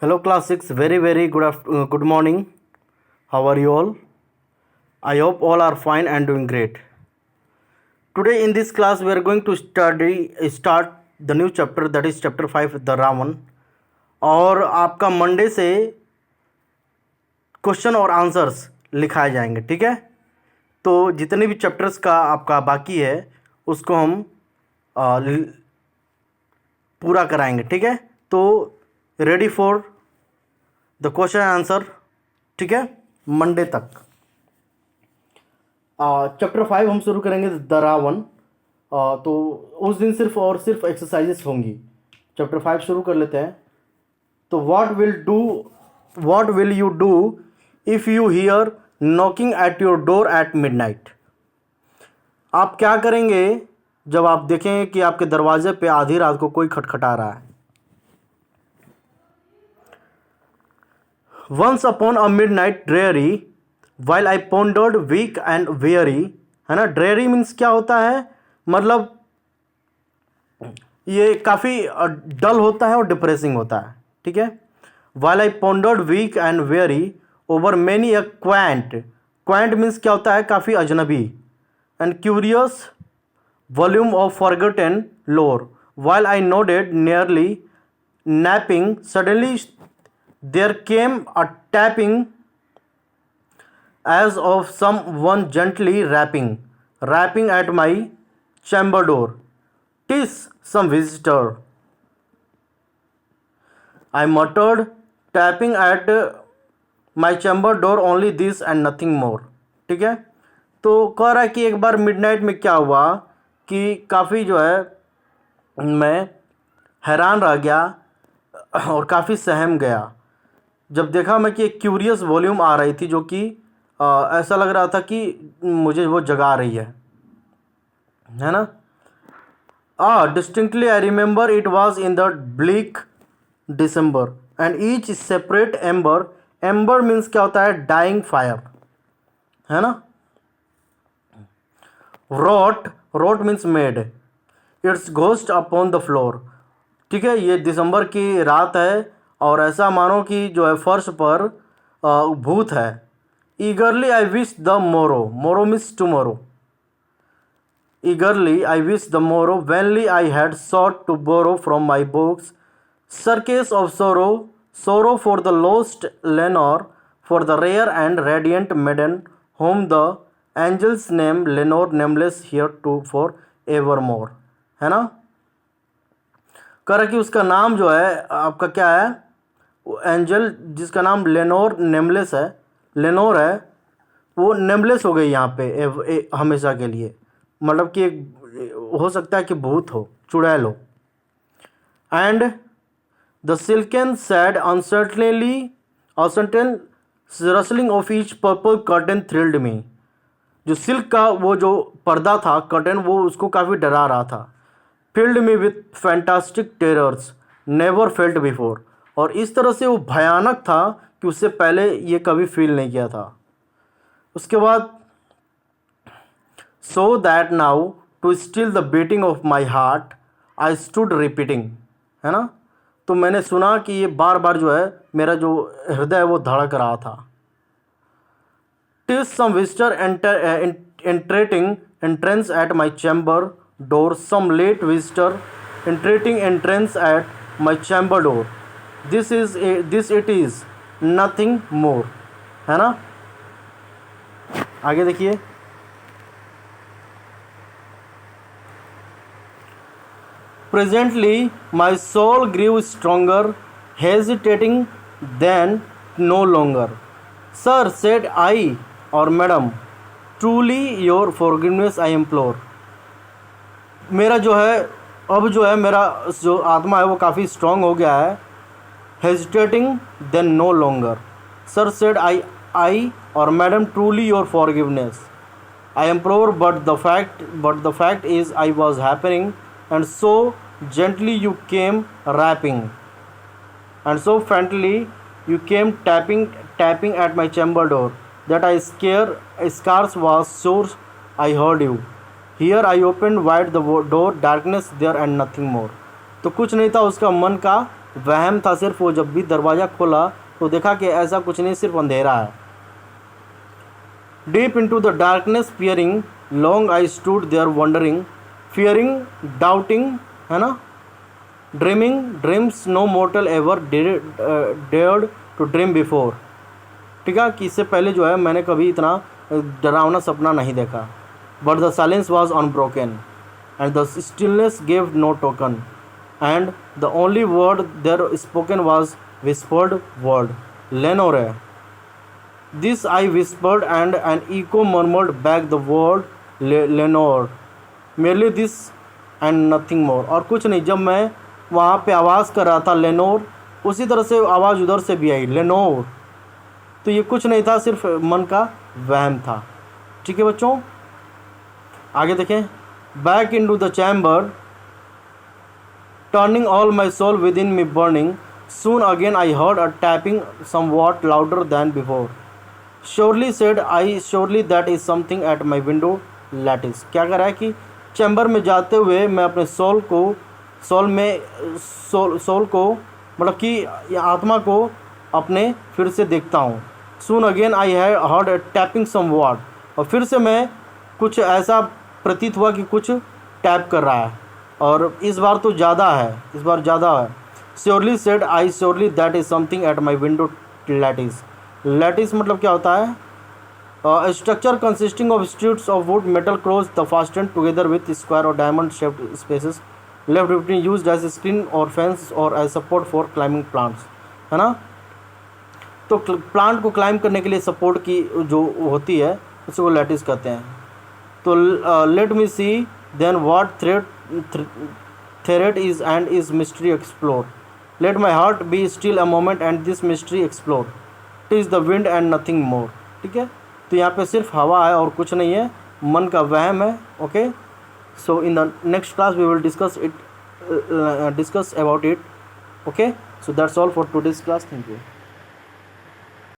Hello class 6, very good morning. How are you all? I hope all are fine and doing great. Today in this class we are going to start the new chapter, that is chapter 5 the Ravan. और आपका Monday से question और answers लिखाए जाएंगे, ठीक है। तो जितने भी चैप्टर्स का आपका बाकी है उसको हम पूरा कराएंगे, ठीक है। तो ready for the question answer, ठीक है, मंडे तक। चैप्टर 5 हम शुरू करेंगे द रावण। तो उस दिन सिर्फ एक्सरसाइजेस होंगी। चैप्टर 5 शुरू कर लेते हैं। तो what will you do if you here knocking at your door eight midnight. आप क्या करेंगे जब आप देखें कि आपके दरवाजे पे आधी रात को कोई खटखटा रहा है। Once upon a midnight dreary while I pondered weak and weary, है ना। ड्रेयरी मीन्स क्या होता है, मतलब ये काफ़ी डल होता है और डिप्रेसिंग होता है, ठीक है। While I pondered weak and weary over many a quaint means क्या होता है, काफ़ी अजनबी and curious volume of forgotten lore while I nodded nearly napping suddenly there came a tapping as of someone gently rapping at my chamber door. 'Tis some visitor, I muttered, tapping at my chamber door, only this and nothing more. ठीक है। तो कह रहा है कि एक बार midnight में क्या हुआ कि काफ़ी जो है मैं हैरान रह गया और काफ़ी सहम गया जब देखा मैं कि एक क्यूरियस वॉल्यूम आ रही थी, जो कि ऐसा लग रहा था कि मुझे वो जगा रही है ना। Distinctly I remember it was in the bleak December and each separate ember means क्या होता है, डाइंग फायर, है ना। Wrought means made its ghost upon the floor, ठीक है। ये दिसंबर की रात है और ऐसा मानो कि जो है फर्श पर भूत है। Eagerly I wish the morrow means tomorrow. Eagerly I wish the morrow vainly I had sought to borrow from my books circus of sorrow for the lost Lenore, for the rare and radiant maiden whom the angels name Lenore, nameless here to for evermore, है ना। कह रहा कि उसका नाम जो है आपका क्या है, एंजल जिसका नाम लेनोर है, वो नेमलेस हो गई यहाँ पे हमेशा के लिए, मतलब कि हो सकता है कि भूत हो, चुड़ैल हो। And the silken sad uncertain rustling of each purple curtain thrilled me. जो सिल्क का वो जो पर्दा था, कर्टन, वो उसको काफ़ी डरा रहा था। Field me with fantastic terrors never felt before, और इस तरह से वो भयानक था कि उससे पहले ये कभी फील नहीं किया था। उसके बाद so that now to still the beating of my heart I stood repeating, है ना। तो मैंने सुना कि ये बार बार जो है मेरा जो हृदय है वो धड़क रहा था। TISS some visitor एंट्रेटिंग entrance eight my chamber door, some late visitor entreating entrance at my chamber door, this it is nothing more, है ना। आगे देखिए। Presently my soul grew stronger, hesitating then no longer. Sir, said I, or madam, truly your forgiveness I implore. मेरा जो है अब जो है मेरा जो आत्मा है वो काफ़ी स्ट्रॉन्ग हो गया है। Hesitating then no longer, sir said I or madam truly your forgiveness I implore, but the fact is I was happening and so gently you came rapping and so friendly you came tapping at my chamber door that I scarce was sure I heard you. Here I opened wide the door, darkness there and nothing more. तो कुछ नहीं था उसका मन का वहम था सिर्फ, वो जब भी दरवाज़ा खोला तो देखा कि ऐसा कुछ नहीं, सिर्फ अंधेरा है। Deep into the darkness fearing long I stood there wondering, fearing doubting, है ना, dreaming dreams no mortal ever dared to dream before. ठीक है, कि इससे पहले जो है मैंने कभी इतना डरावना सपना नहीं देखा। But the silence was unbroken and the stillness gave no token and the only word there spoken was whispered word, Lenore. This I whispered and an echo murmured back the word Lenore, merely this and nothing more. और कुछ नहीं, जब मैं वहाँ पे आवाज़ कर रहा था लेनोर, उसी तरह से आवाज़ उधर से भी आई लेनोर। तो ये कुछ नहीं था, सिर्फ मन का वहम था। ठीक है बच्चों, आगे देखें। Back into the chamber turning all my soul within me burning, soon again I heard a tapping somewhat louder than before, surely said I surely that is something at my window lattice. क्या कह रहा है कि chamber में जाते हुए मैं अपने सोल को मतलब कि आत्मा को अपने फिर से देखता हूँ। Soon again I heard tapping somewhat, और फिर से मैं कुछ ऐसा प्रतीत हुआ कि कुछ टैप कर रहा है, और इस बार तो ज़्यादा है, इस बार ज़्यादा है। Surely said I surely that is something at my window lattice. Lattice मतलब क्या होता है? Structure consisting of strips of wood metal close the fastened together with square or diamond shaped spaces left between, used as screen or fence और as support for climbing plants, है ना। तो plant को climb करने के लिए support की जो होती है उसको लैटिस कहते हैं। तो let me see then what threat is and is mystery explore, let my heart be still a moment and this mystery explore, it is the wind and nothing more. ठीक है, तो यहाँ पे सिर्फ हवा है और कुछ नहीं है, मन का वहम है। Okay, so in the next class we will discuss about it. Okay, so that's all for today's class. Thank you.